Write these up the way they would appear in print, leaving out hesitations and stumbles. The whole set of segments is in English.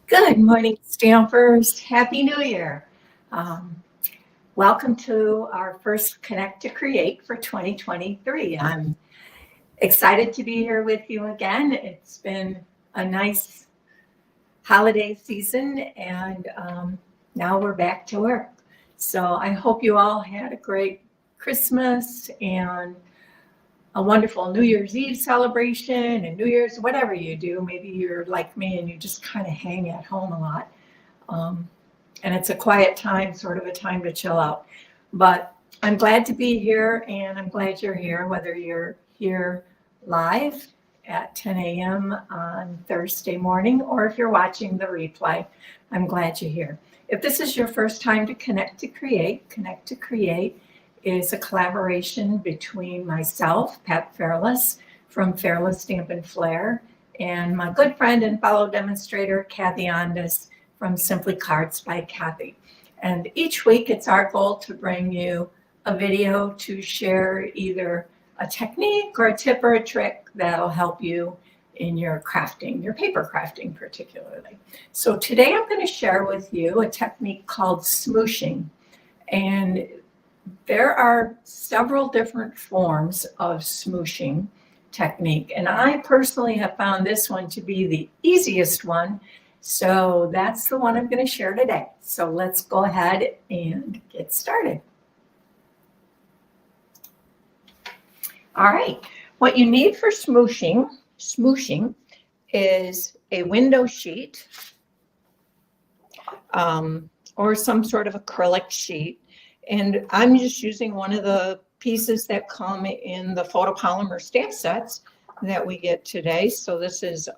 Good morning, Stampers. Happy New Year. Um, Welcome to our first Connect to Create for 2023. I'm excited to be here with you again. It's been a nice holiday season, and now we're back to work. So I hope you all had a great Christmas and a wonderful New Year's Eve celebration and New Year's, whatever you do. Maybe you're like me and you just kind of hang at home a lot. Um, and it's a quiet time, sort of a time to chill out. But I'm glad to be here, and I'm glad you're here, whether you're here live at 10 a.m. on Thursday morning, or if you're watching the replay. I'm glad you're here. If this is your first time to Connect to Create is a collaboration between myself, Pat Fairless, from Fairless Stamp and Flair, and my good friend and fellow demonstrator, Kathy Ondas, from Simply Cards by Kathy. And each week it's our goal to bring you a video to share either a technique or a tip or a trick that'll help you in your crafting, your paper crafting particularly. So today I'm going to share with you a technique called smooshing. And there are several different forms of smooshing technique. And I personally have found this one to be the easiest one. So that's the one I'm going to share today. So let's go ahead and get started. All right, what you need for smooshing is a window sheet or some sort of acrylic sheet. And I'm just using one of the pieces that come in the photopolymer stamp sets that we get today. So this is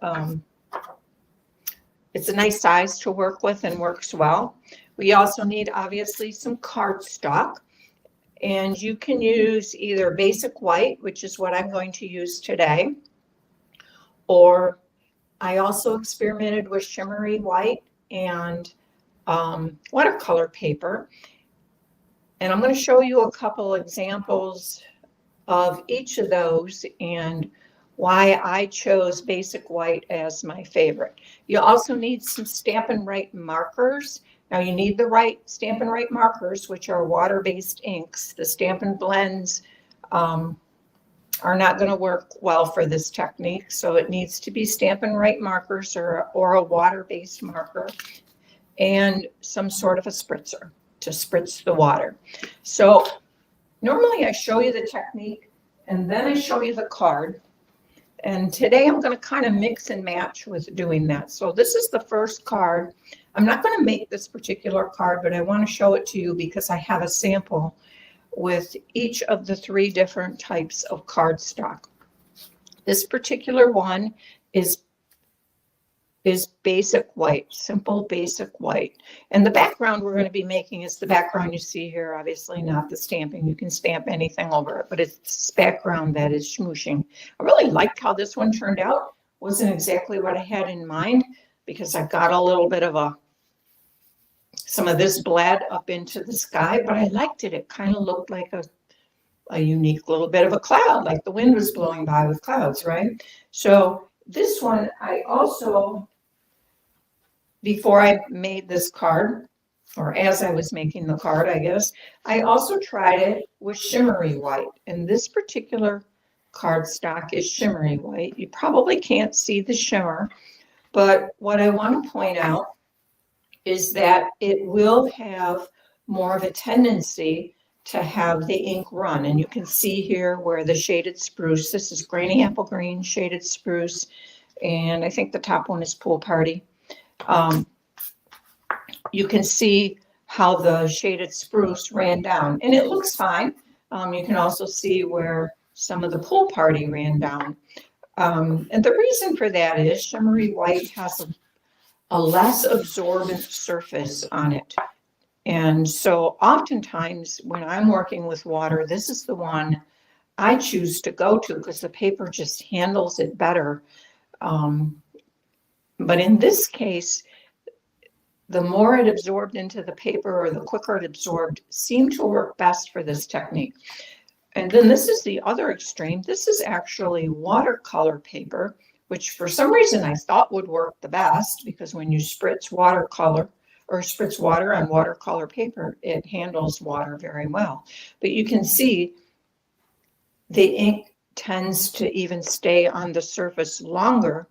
it's a nice size to work with and works well. We also need obviously some cardstock, and you can use either basic white, which is what I'm going to use today, or I also experimented with shimmery white and watercolor paper. And I'm going to show you a couple examples of each of those and why I chose basic white as my favorite. You also need some Stampin' Write markers. Now you need the right Stampin' Write markers, which are water-based inks. The Stampin' Blends are not going to work well for this technique, so it needs to be Stampin' Write markers or a water-based marker and some sort of a spritzer to spritz the water. So normally I show you the technique and then I show you the card. And today I'm going to kind of mix and match with doing that. So this is the first card. I'm not going to make this particular card, but I want to show it to you because I have a sample with each of the three different types of cardstock. This particular one is basic white, simple basic white. And the background we're going to be making is the background you see here, obviously not the stamping. You can stamp anything over it, but it's this background that is smooshing. I really liked how this one turned out. Wasn't exactly what I had in mind because I got a little bit of some of this bled up into the sky, but I liked it. It kind of looked like a unique little bit of a cloud, like the wind was blowing by with clouds, right? So this one, I also, before I made this card, or as I was making the card, I guess, I also tried it with shimmery white. And this particular cardstock is shimmery white. You probably can't see the shimmer, but what I want to point out is that it will have more of a tendency to have the ink run. And you can see here where the shaded spruce, this is Granny Apple Green, shaded spruce, and I think the top one is Pool Party. You can see how the shaded spruce ran down, and it looks fine. You can also see where some of the Pool Party ran down. And the reason for that is shimmery white has a less absorbent surface on it. And so oftentimes when I'm working with water, this is the one I choose to go to because the paper just handles it better. But in this case, the more it absorbed into the paper or the quicker it absorbed seemed to work best for this technique. And then this is the other extreme. This is actually watercolor paper which for some reason I thought would work the best, because when you spritz watercolor or spritz water on watercolor paper, it handles water very well. But you can see the ink tends to even stay on the surface longer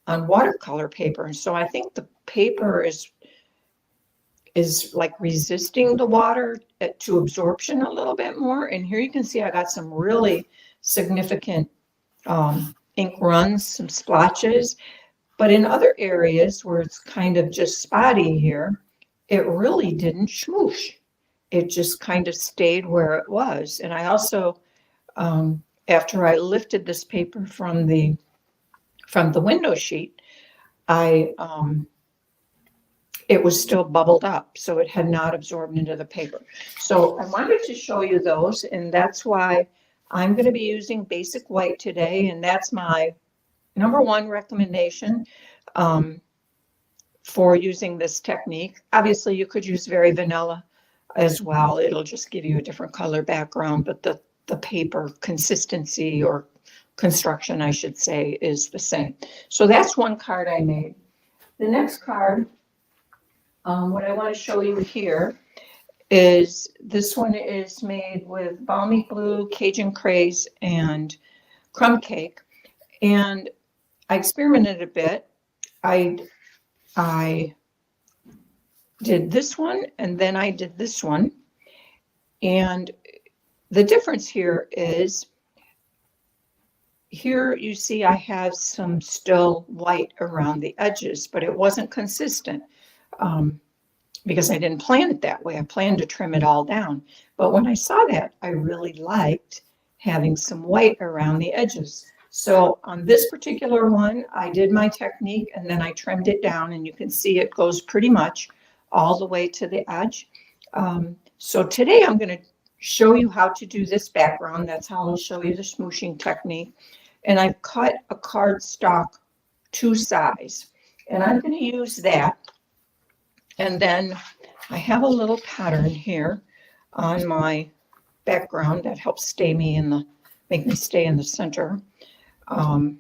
on watercolor paper. And so I think the paper is like resisting the water to absorption a little bit more. And here you can see I got some really significant ink runs, some splotches. But in other areas where it's kind of just spotty here, it really didn't smoosh. It just kind of stayed where it was. And I also, after I lifted this paper from the window sheet, it was still bubbled up, so it had not absorbed into the paper. So I wanted to show you those, and that's why I'm going to be using basic white today, and that's my number one recommendation for using this technique. Obviously, you could use very vanilla as well. It'll just give you a different color background, but the paper consistency or construction, I should say, is the same. So that's one card I made. The next card, what I want to show you here is this one is made with balmy blue, Cajun craze, and crumb cake. And I experimented a bit. I did this one, and then I did this one. And the difference here is, here you see I have some still white around the edges, but it wasn't consistent because I didn't plan it that way. I planned to trim it all down. But when I saw that, I really liked having some white around the edges. So on this particular one, I did my technique and then I trimmed it down, and you can see it goes pretty much all the way to the edge. So today I'm going to show you how to do this background. That's how I'll show you the smooshing technique. And I've cut a cardstock 2 size, and I'm going to use that. And then I have a little pattern here on my background that helps make me stay in the center. And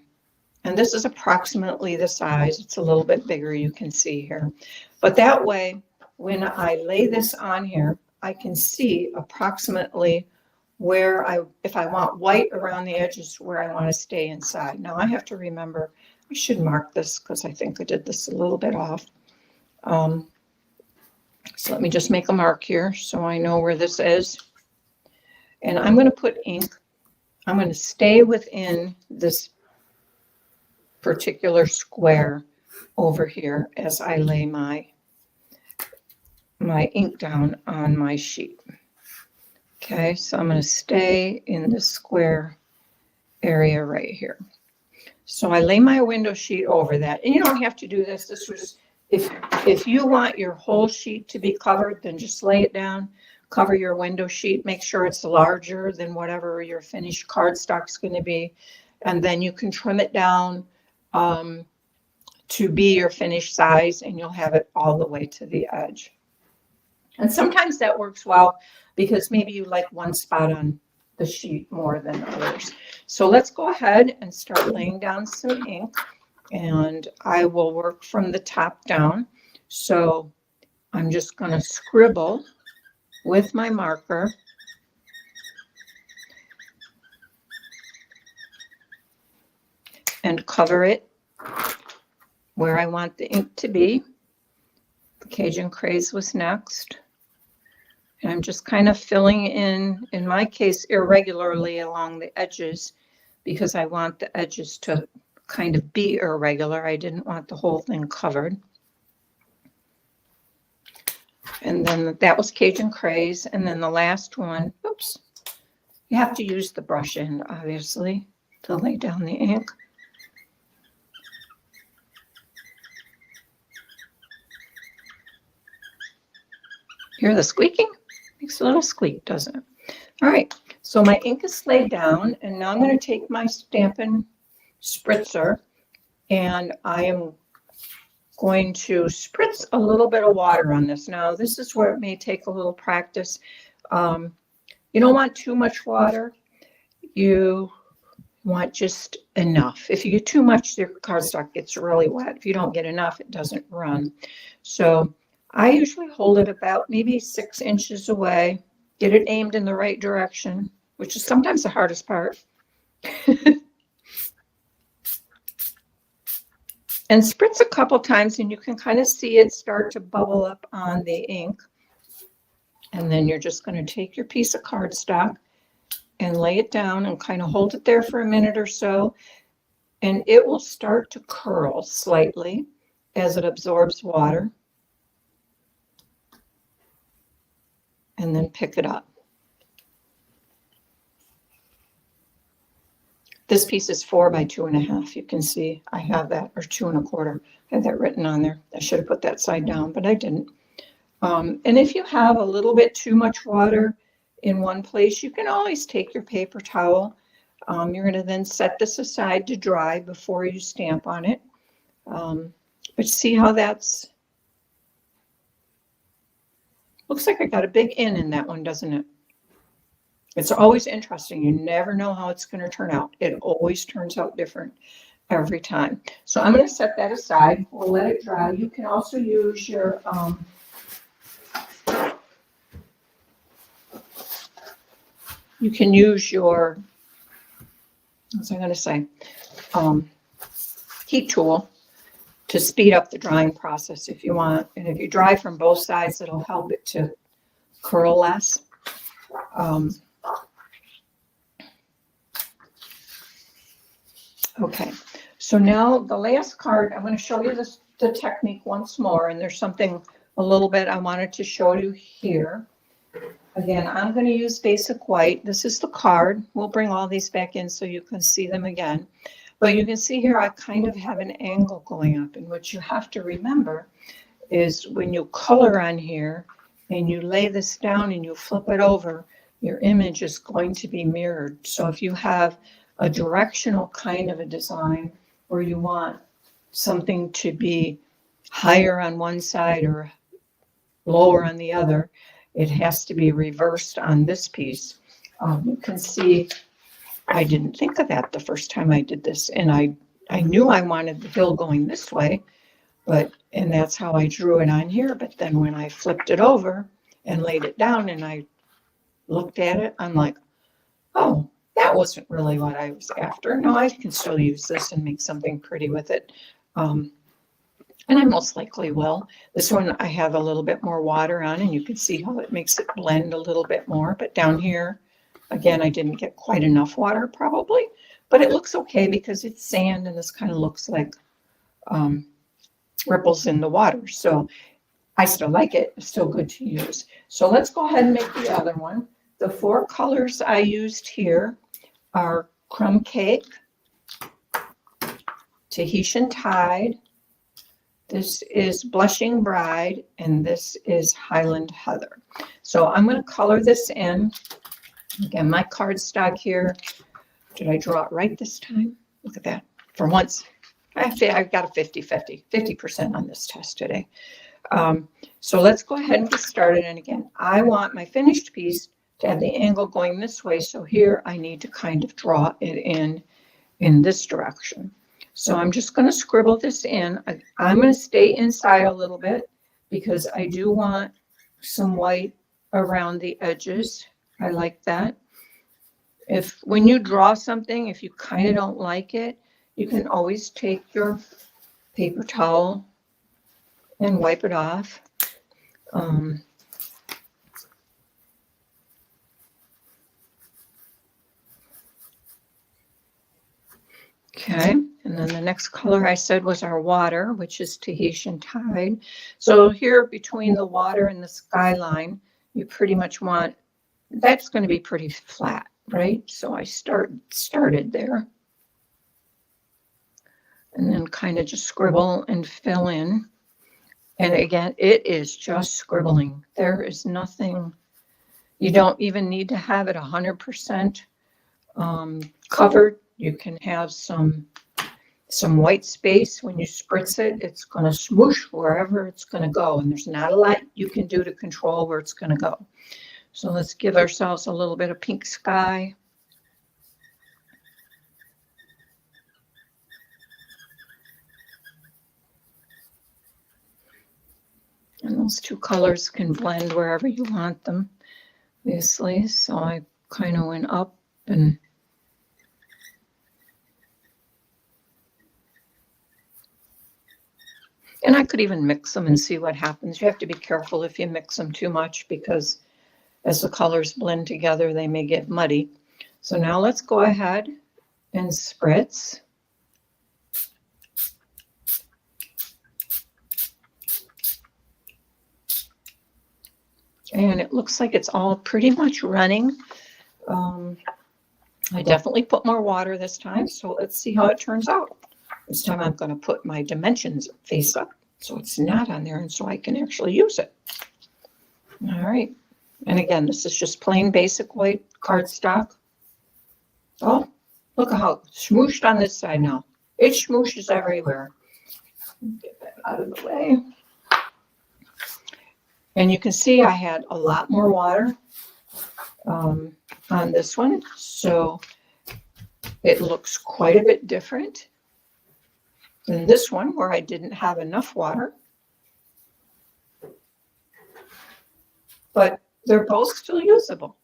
this is approximately the size. It's a little bit bigger, you can see here. But that way, when I lay this on here, I can see approximately where if I want white around the edges, where I want to stay inside. Now I have to remember, I should mark this because I think I did this a little bit off. So let me just make a mark here so I know where this is. And I'm going to put ink. I'm going to stay within this particular square over here as I lay my ink down on my sheet. Okay, so I'm going to stay in this square area right here. So I lay my window sheet over that. And you don't have to do this. This was, if you want your whole sheet to be covered, then just lay it down, cover your window sheet, make sure it's larger than whatever your finished cardstock is going to be. And then you can trim it down to be your finished size, and you'll have it all the way to the edge. And sometimes that works well because maybe you like one spot on the sheet more than others. So let's go ahead and start laying down some ink, and I will work from the top down. So I'm just going to scribble with my marker and cover it where I want the ink to be. The Cajun craze was next. And I'm just kind of filling in my case, irregularly along the edges, because I want the edges to kind of be irregular. I didn't want the whole thing covered. And then that was Cajun craze. And then the last one, oops, you have to use the brush end, obviously, to lay down the ink. Hear the squeaking? Makes a little squeak, doesn't it? All right, so my ink is laid down, and now I'm going to take my Stampin' Spritzer, and I am going to spritz a little bit of water on this. Now, this is where it may take a little practice. You don't want too much water. You want just enough. If you get too much, your cardstock gets really wet. If you don't get enough, it doesn't run. So I usually hold it about maybe 6 inches away, get it aimed in the right direction, which is sometimes the hardest part. And spritz a couple times and you can kind of see it start to bubble up on the ink. And then you're just going to take your piece of cardstock and lay it down and kind of hold it there for a minute or so. And it will start to curl slightly as it absorbs water. And then pick it up. This piece is 4 by 2.5. You can see I have that, or 2 1/4. I have that written on there. I should have put that side down, but I didn't. And if you have a little bit too much water in one place, you can always take your paper towel. You're going to then set this aside to dry before you stamp on it. But see how that's, looks like I got a big N in that one, doesn't it? It's always interesting. You never know how it's going to turn out. It always turns out different every time. So I'm going to set that aside. We'll let it dry. You can also use your, what's I going to say, heat tool to speed up the drying process if you want. And if you dry from both sides, it'll help it to curl less. Okay, so now the last card, I'm going to show you the technique once more, and there's something a little bit I wanted to show you here. Again, I'm going to use basic white. This is the card. We'll bring all these back in so you can see them again. But you can see here I kind of have an angle going up, and what you have to remember is when you color on here and you lay this down and you flip it over, your image is going to be mirrored. So if you have a directional kind of a design where you want something to be higher on one side or lower on the other, it has to be reversed on this piece. You can see I didn't think of that the first time I did this, and I knew I wanted the bill going this way, and that's how I drew it on here. But then when I flipped it over and laid it down and I looked at it, I'm like, oh, that wasn't really what I was after. No, I can still use this and make something pretty with it. And I most likely will. This one I have a little bit more water on, and you can see how it makes it blend a little bit more. But down here, again, I didn't get quite enough water probably, but it looks okay because it's sand and this kind of looks like ripples in the water. So I still like it. It's still good to use. So let's go ahead and make the other one. The 4 colors I used here are Crumb Cake, Tahitian Tide, this is Blushing Bride, and this is Highland Heather. So I'm going to color this in. Again, my cardstock here. Did I draw it right this time? Look at that. For once, I've got a 50% on this test today. So let's go ahead and get started. And again, I want my finished piece to have the angle going this way. So here I need to kind of draw it in this direction. So I'm just going to scribble this in. I'm going to stay inside a little bit because I do want some white around the edges. I like that. When you draw something, if you kind of don't like it, you can always take your paper towel and wipe it off. Okay, and then the next color I said was our water, which is Tahitian Tide. So here between the water and the skyline, you pretty much want, that's going to be pretty flat, right? So I started there. And then kind of just scribble and fill in. And again, it is just scribbling. There is nothing, you don't even need to have it 100% covered. You can have some white space. When you spritz it, it's going to smoosh wherever it's going to go. And there's not a lot you can do to control where it's going to go. So let's give ourselves a little bit of pink sky. And those two colors can blend wherever you want them, obviously. So I kind of went up and I could even mix them and see what happens. You have to be careful if you mix them too much because as the colors blend together, they may get muddy. So now let's go ahead and spritz. And it looks like it's all pretty much running. I definitely put more water this time, so let's see how it turns out. This time I'm going to put my dimensions face up so it's not on there and so I can actually use it. All right. And again, this is just plain basic white cardstock. Oh, look how it's smooshed on this side now. It smooshes everywhere. Get that out of the way. And you can see I had a lot more water on this one, so it looks quite a bit different than this one where I didn't have enough water. But they're both still usable,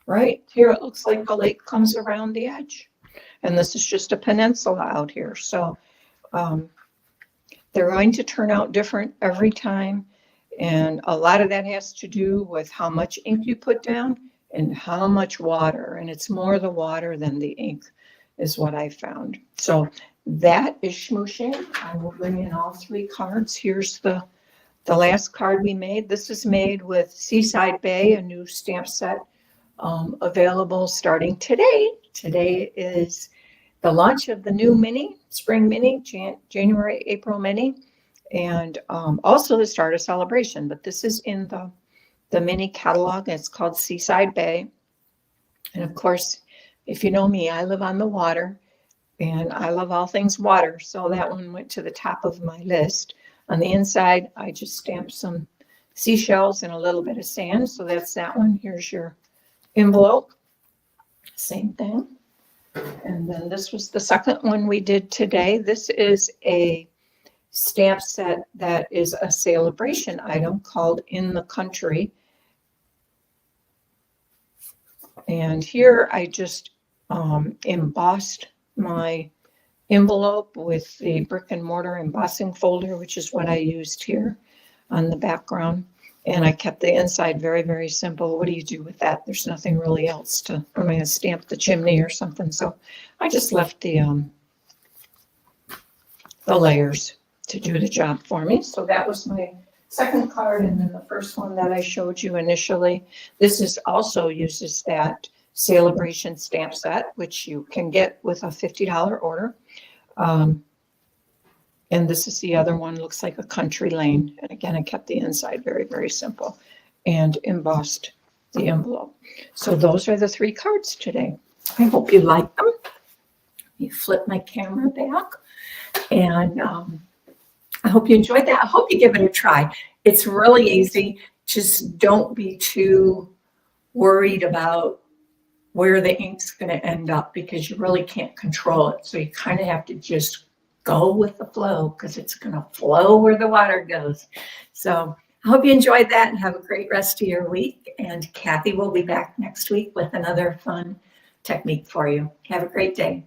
right? Here it looks like the lake comes around the edge, and this is just a peninsula out here. So they're going to turn out different every time. And a lot of that has to do with how much ink you put down and how much water. And it's more the water than the ink is what I found. So that is smooshing. I will bring in all three cards. Here's the last card we made. This is made with Seaside Bay, a new stamp set available starting today. Today is the launch of the new mini, spring mini, January, April mini. And also the start of celebration, but this is in the mini catalog. It's called Seaside Bay. And of course, if you know me, I live on the water and I love all things water. So that one went to the top of my list. On the inside, I just stamped some seashells and a little bit of sand. So that's that one. Here's your envelope. Same thing. And then this was the second one we did today. This is a stamp set that is a celebration item called In the Country. And here I just embossed my envelope with the brick and mortar embossing folder, which is what I used here on the background. And I kept the inside very, very simple. What do you do with that? There's nothing really else to, I'm going to stamp the chimney or something. So I just left the layers to do the job for me. So that was my second card. And then the first one that I showed you initially, this is also uses that celebration stamp set, which you can get with a $50 order. And this is the other one, looks like a country lane. And again, I kept the inside very, very simple and embossed the envelope. So those are the three cards today. I hope you like them. You flip my camera back and I hope you enjoyed that. I hope you give it a try. It's really easy. Just don't be too worried about where the ink's going to end up because you really can't control it. So you kind of have to just go with the flow because it's going to flow where the water goes. So I hope you enjoyed that and have a great rest of your week. And Kathy will be back next week with another fun technique for you. Have a great day.